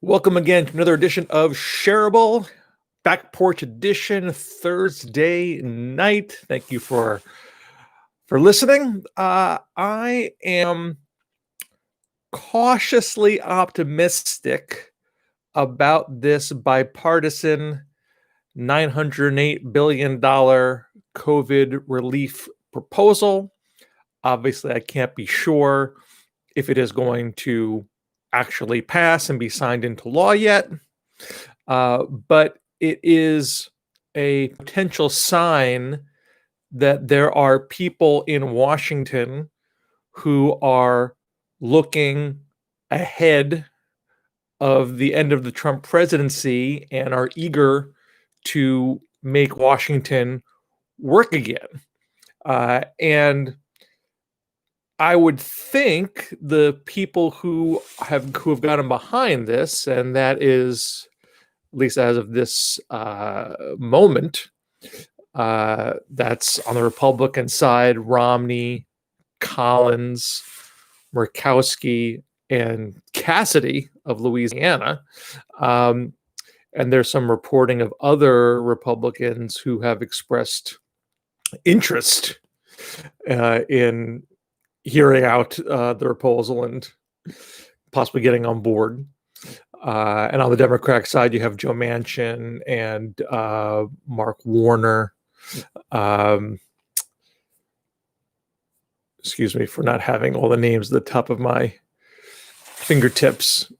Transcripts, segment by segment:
Welcome again to another edition of Scherable, Back Porch Edition, Thursday night. Thank you for listening. I am cautiously optimistic about this bipartisan $908 billion COVID relief proposal. Obviously, I can't be sure if it is going to actually pass and be signed into law yet. But it is a potential sign that there are people in Washington who are looking ahead of the end of the Trump presidency and are eager to make Washington work again. And I would think the people who have gotten behind this, and that is, at least as of this moment, that's on the Republican side: Romney, Collins, Murkowski, and Cassidy of Louisiana. And there's some reporting of other Republicans who have expressed interest in hearing out the proposal and possibly getting on board. And on the Democratic side, you have Joe Manchin and Mark Warner. Excuse me for not having all the names at the top of my fingertips.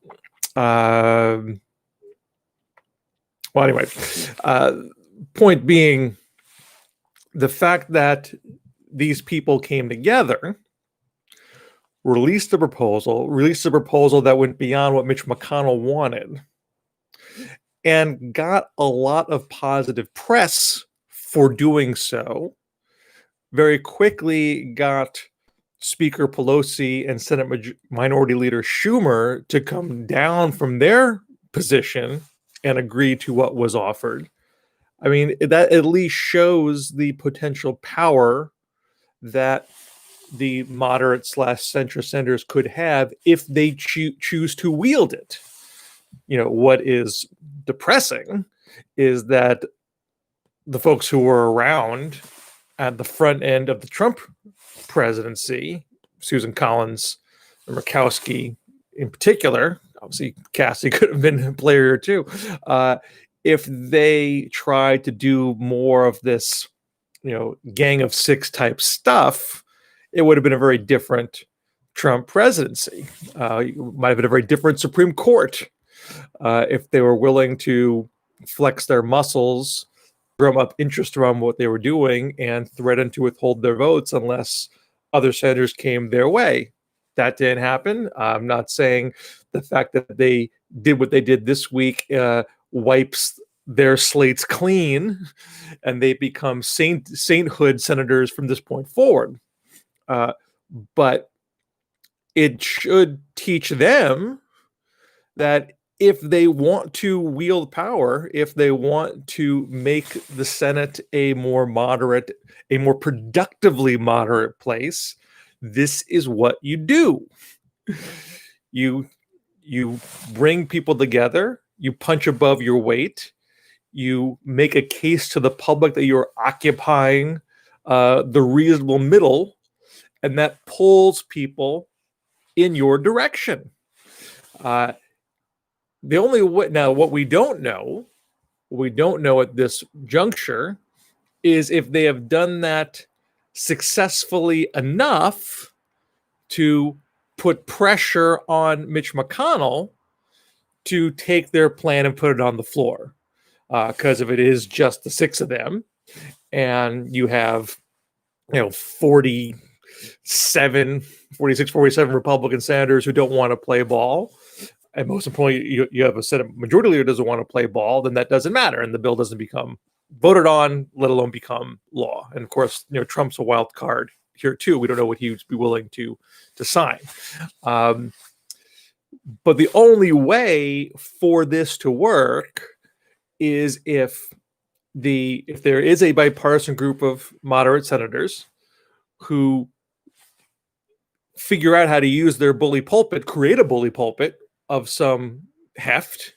Well, anyway, point being, the fact that these people came together, released a proposal that went beyond what Mitch McConnell wanted, and got a lot of positive press for doing so, very quickly got Speaker Pelosi and Senate Minority Leader Schumer to come down from their position and agree to what was offered. I mean, that at least shows the potential power that the moderate / centrist senators could have if they choose to wield it. You know, what is depressing is that the folks who were around at the front end of the Trump presidency, Susan Collins and Murkowski in particular, obviously Cassidy could have been a player too, if they tried to do more of this, Gang of Six type stuff, it would have been a very different Trump presidency. It might have been a very different Supreme Court if they were willing to flex their muscles, drum up interest around what they were doing, and threaten to withhold their votes unless other senators came their way. That didn't happen. I'm not saying the fact that they did what they did this week wipes their slates clean and they become sainthood senators from this point forward. But it should teach them that if they want to wield power, if they want to make the Senate a more moderate, a more productively moderate place, this is what you do. You bring people together, you punch above your weight, you make a case to the public that you're occupying the reasonable middle, and that pulls people in your direction. The only way now, what we don't know at this juncture is if they have done that successfully enough to put pressure on Mitch McConnell to take their plan and put it on the floor. Because if it is just the six of them, and you have 46, 47 Republican senators who don't want to play ball, and most importantly, you have a Senate Majority Leader who doesn't want to play ball, then that doesn't matter, and the bill doesn't become voted on, let alone become law. And of course, Trump's a wild card here too. We don't know what he would be willing to sign. But the only way for this to work is if there is a bipartisan group of moderate senators who figure out how to use their bully pulpit, create a bully pulpit of some heft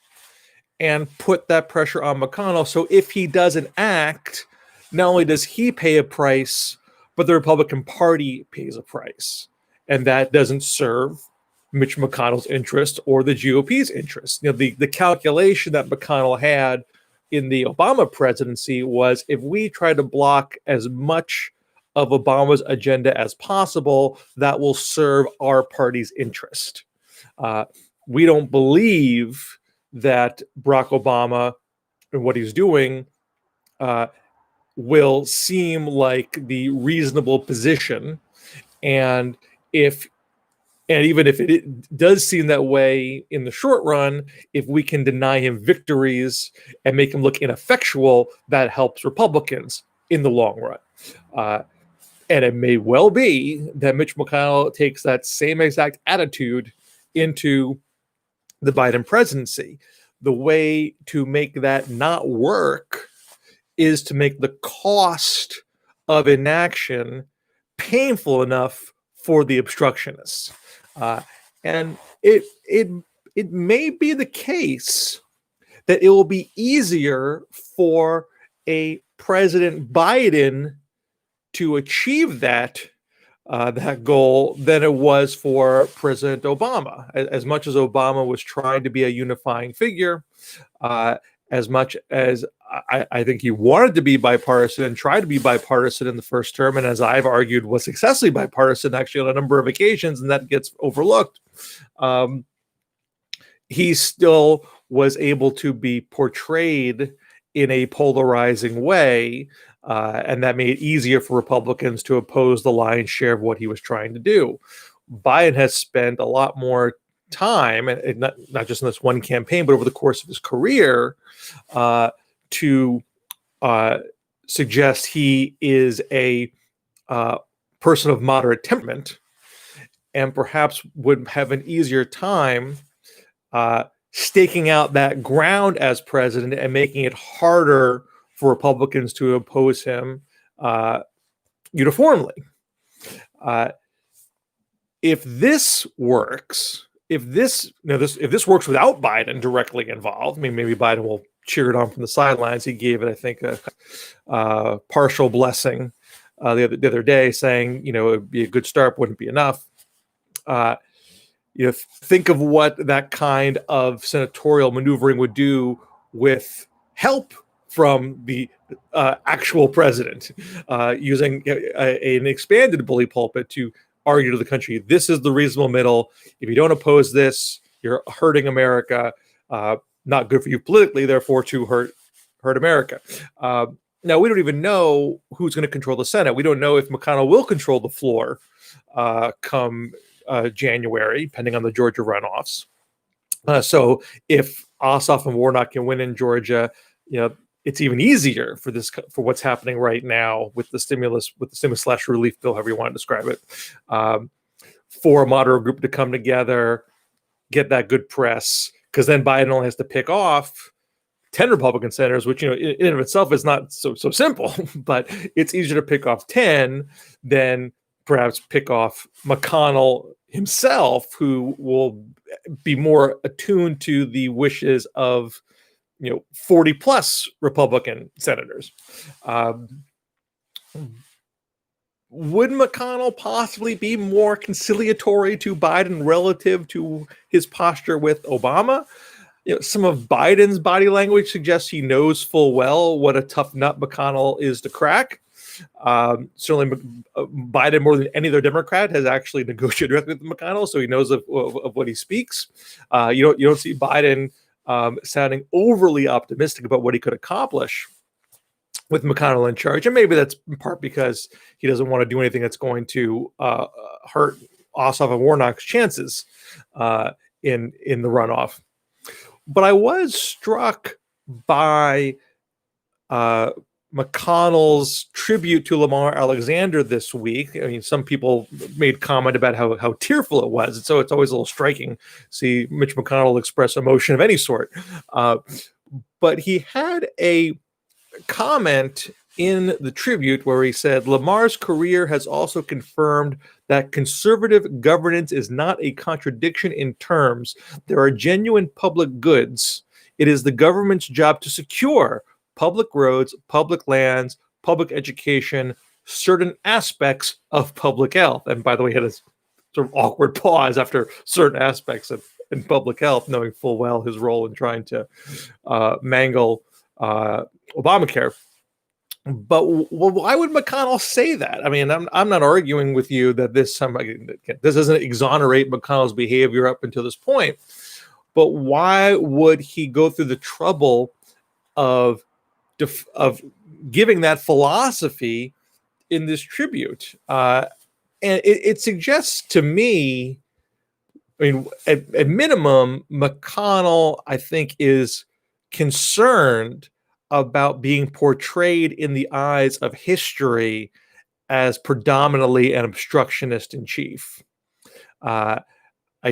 and put that pressure on McConnell. So if he doesn't act, not only does he pay a price, but the Republican Party pays a price. And that doesn't serve Mitch McConnell's interest or the GOP's interest. The calculation that McConnell had in the Obama presidency was, if we try to block as much of Obama's agenda as possible, that will serve our party's interest. We don't believe that Barack Obama and what he's doing will seem like the reasonable position. And even if it does seem that way in the short run, if we can deny him victories and make him look ineffectual, that helps Republicans in the long run. And it may well be that Mitch McConnell takes that same exact attitude into the Biden presidency. The way to make that not work is to make the cost of inaction painful enough for the obstructionists. And it may be the case that it will be easier for a President Biden to achieve that goal than it was for President Obama. As much as Obama was trying to be a unifying figure, as much as I think he wanted to be bipartisan and tried to be bipartisan in the first term, and as I've argued, was successfully bipartisan actually on a number of occasions, and that gets overlooked. He still was able to be portrayed in a polarizing way, and that made it easier for Republicans to oppose the lion's share of what he was trying to do. Biden has spent a lot more time, and not just in this one campaign, but over the course of his career, to suggest he is a person of moderate temperament, and perhaps would have an easier time staking out that ground as president and making it harder for Republicans to oppose him uniformly. If this works, if this works without Biden directly involved, I mean, maybe Biden will cheer it on from the sidelines. He gave it, I think, a partial blessing the other day, saying, it'd be a good start, wouldn't be enough. Think of what that kind of senatorial maneuvering would do with help from the actual president, using an expanded bully pulpit to argue to the country, this is the reasonable middle. If you don't oppose this, you're hurting America. Not good for you politically, therefore to hurt America. Now, we don't even know who's going to control the Senate. We don't know if McConnell will control the floor come January, depending on the Georgia runoffs. So if Ossoff and Warnock can win in Georgia, it's even easier for what's happening right now with the stimulus / relief bill, however you want to describe it, for a moderate group to come together, get that good press, because then Biden only has to pick off 10 Republican senators, which, in and of itself is not so simple, but it's easier to pick off 10 than perhaps pick off McConnell himself, who will be more attuned to the wishes of 40 plus Republican senators. Would McConnell possibly be more conciliatory to Biden relative to his posture with Obama? Some of Biden's body language suggests he knows full well what a tough nut McConnell is to crack. Certainly, Biden, more than any other Democrat, has actually negotiated directly with McConnell, so he knows of what he speaks. You don't see Biden sounding overly optimistic about what he could accomplish with McConnell in charge, and maybe that's in part because he doesn't want to do anything that's going to hurt Ossoff and Warnock's chances in the runoff. But I was struck by McConnell's tribute to Lamar Alexander this week. I mean, some people made comment about how tearful it was, and so it's always a little striking to see Mitch McConnell express emotion of any sort. But he had a comment in the tribute where he said, Lamar's career has also confirmed that conservative governance is not a contradiction in terms. There are genuine public goods. It is the government's job to secure public roads, public lands, public education, certain aspects of public health. And by the way, he had a sort of awkward pause after certain aspects of in public health, knowing full well his role in trying to mangle Obamacare. But why would McConnell say that? I mean, I'm not arguing with you that this doesn't exonerate McConnell's behavior up until this point. But why would he go through the trouble of giving that philosophy in this tribute? And it suggests to me, I mean, at minimum, McConnell, I think, is concerned about being portrayed in the eyes of history as predominantly an obstructionist in chief. I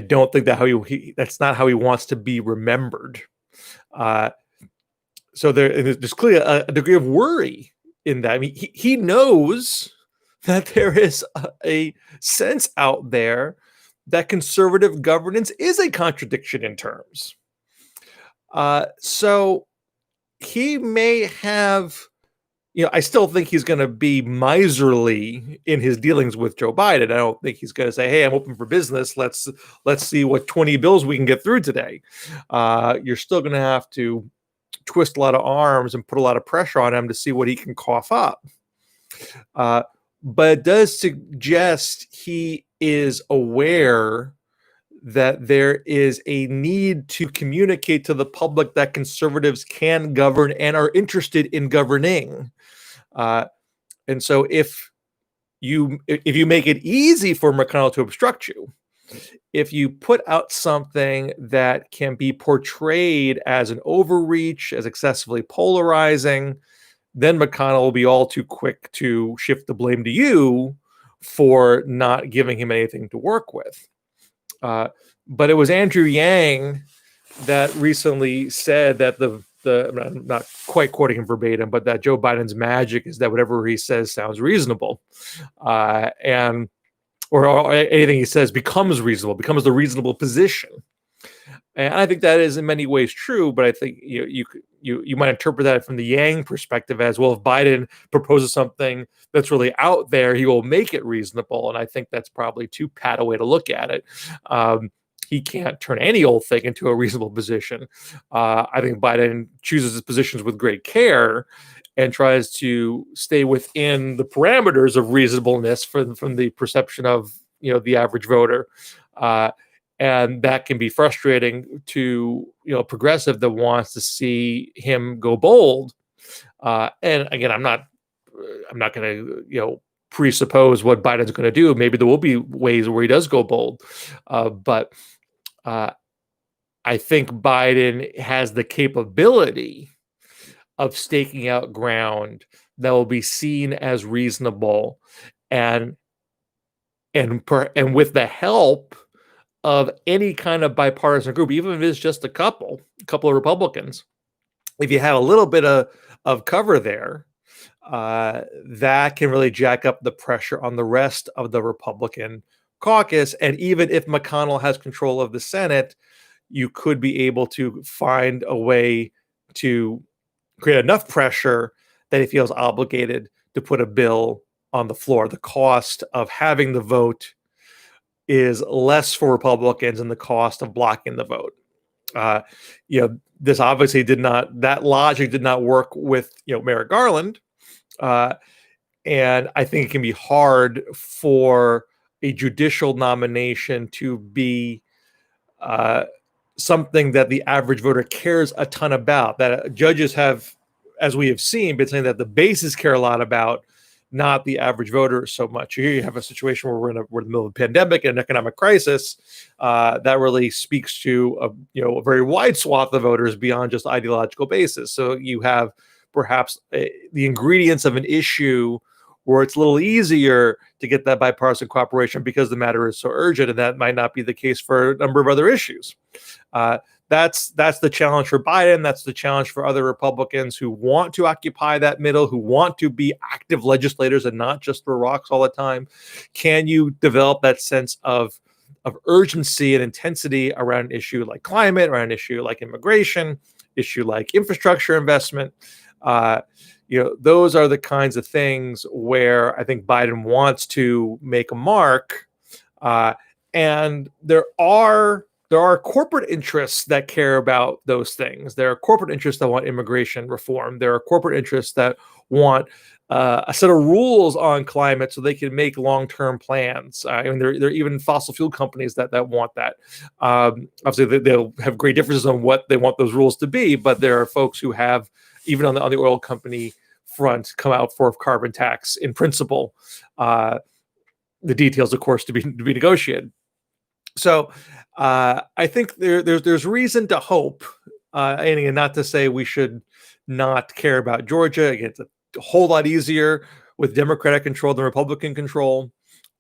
don't think that's not how he wants to be remembered. So there's clearly a degree of worry in that. I mean, he knows that there is a sense out there that conservative governance is a contradiction in terms. So he may have, I still think he's going to be miserly in his dealings with Joe Biden. I don't think he's going to say, hey, I'm open for business. Let's see what 20 bills we can get through today. You're still going to have to twist a lot of arms and put a lot of pressure on him to see what he can cough up. But it does suggest he is aware that there is a need to communicate to the public that conservatives can govern and are interested in governing. And so if you make it easy for McConnell to obstruct you, if you put out something that can be portrayed as an overreach, as excessively polarizing, then McConnell will be all too quick to shift the blame to you for not giving him anything to work with. But it was Andrew Yang that recently said that I'm not quite quoting him verbatim, but that Joe Biden's magic is that whatever he says sounds reasonable, or anything he says becomes reasonable, becomes the reasonable position. And I think that is in many ways true, but I think you might interpret that from the Yang perspective as, well, if Biden proposes something that's really out there, he will make it reasonable. And I think that's probably too pat a way to look at it. He can't turn any old thing into a reasonable position. I think Biden chooses his positions with great care and tries to stay within the parameters of reasonableness from the perception of the average voter. And that can be frustrating to a progressive that wants to see him go bold. And again, I'm not going to presuppose what Biden's going to do. Maybe there will be ways where he does go bold, but I think Biden has the capability of staking out ground that will be seen as reasonable, and with the help of any kind of bipartisan group, even if it's just a couple of Republicans, if you have a little bit of cover there, that can really jack up the pressure on the rest of the Republican caucus. And even if McConnell has control of the Senate, you could be able to find a way to create enough pressure that he feels obligated to put a bill on the floor. The cost of having the vote is less for Republicans than the cost of blocking the vote. This obviously that logic did not work with, Merrick Garland. And I think it can be hard for a judicial nomination to be something that the average voter cares a ton about, that judges have, as we have seen, been saying that the bases care a lot about, not the average voter so much. Here you have a situation where we're in the middle of a pandemic and an economic crisis that really speaks to a very wide swath of voters beyond just ideological basis. So you have perhaps the ingredients of an issue where it's a little easier to get that bipartisan cooperation because the matter is so urgent, and that might not be the case for a number of other issues. That that's the challenge for Biden. That's the challenge for other Republicans who want to occupy that middle, who want to be active legislators and not just throw rocks all the time. Can you develop that sense of urgency and intensity around an issue like climate, around an issue like immigration, issue like infrastructure investment? Those are the kinds of things where I think Biden wants to make a mark. And there are corporate interests that care about those things. There are corporate interests that want immigration reform. There are corporate interests that want a set of rules on climate so they can make long-term plans. There are even fossil fuel companies that want that. Obviously, they'll have great differences on what they want those rules to be, but there are folks who have, even on the oil company front, come out for carbon tax in principle. The details, of course, to be negotiated. So I think there's reason to hope, and not to say we should not care about Georgia. Again, it's a whole lot easier with Democratic control than Republican control.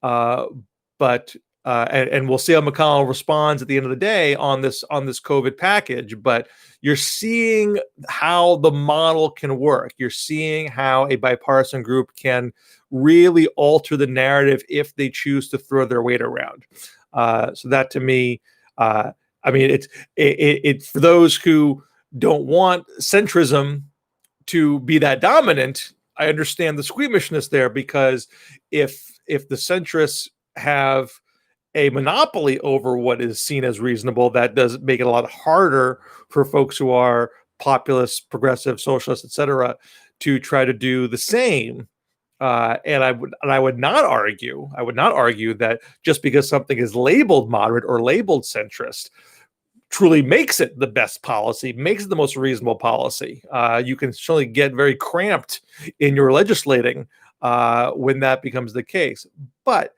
But we'll see how McConnell responds at the end of the day on this COVID package. But you're seeing how the model can work. You're seeing how a bipartisan group can really alter the narrative if they choose to throw their weight around. So that, to me, it's for those who don't want centrism to be that dominant. I understand the squeamishness there, because if the centrists have a monopoly over what is seen as reasonable, that does make it a lot harder for folks who are populist, progressive, socialist, etc., to try to do the same. And I would not argue that just because something is labeled moderate or labeled centrist truly makes it the best policy, makes it the most reasonable policy. You can certainly get very cramped in your legislating when that becomes the case. But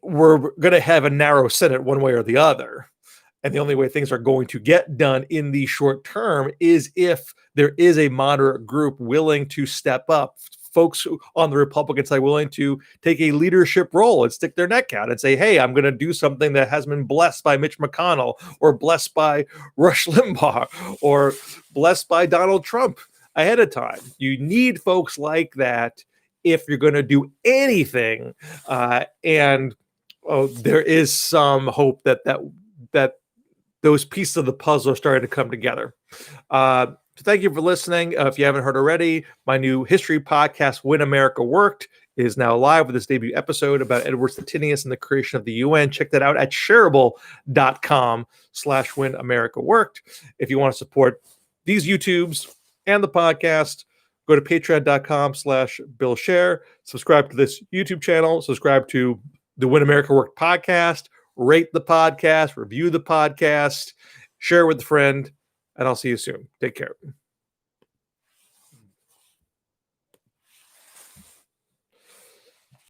we're going to have a narrow Senate one way or the other. And the only way things are going to get done in the short term is if there is a moderate group willing to step up, folks on the Republican side willing to take a leadership role and stick their neck out and say, hey, I'm going to do something that has been blessed by Mitch McConnell, or blessed by Rush Limbaugh, or blessed by Donald Trump ahead of time. You need folks like that if you're going to do anything. And there is some hope that those pieces of the puzzle are starting to come together. So thank you for listening. If you haven't heard already, my new history podcast, When America Worked, is now live with this debut episode about Edward Stettinius and the creation of the UN. Check that out at Scherable.com/When America Worked. If you want to support these YouTubes and the podcast, go to Patreon.com/Bill Scher. Subscribe to this YouTube channel. Subscribe to the When America Worked podcast. Rate the podcast. Review the podcast. Share with a friend. And I'll see you soon. Take care.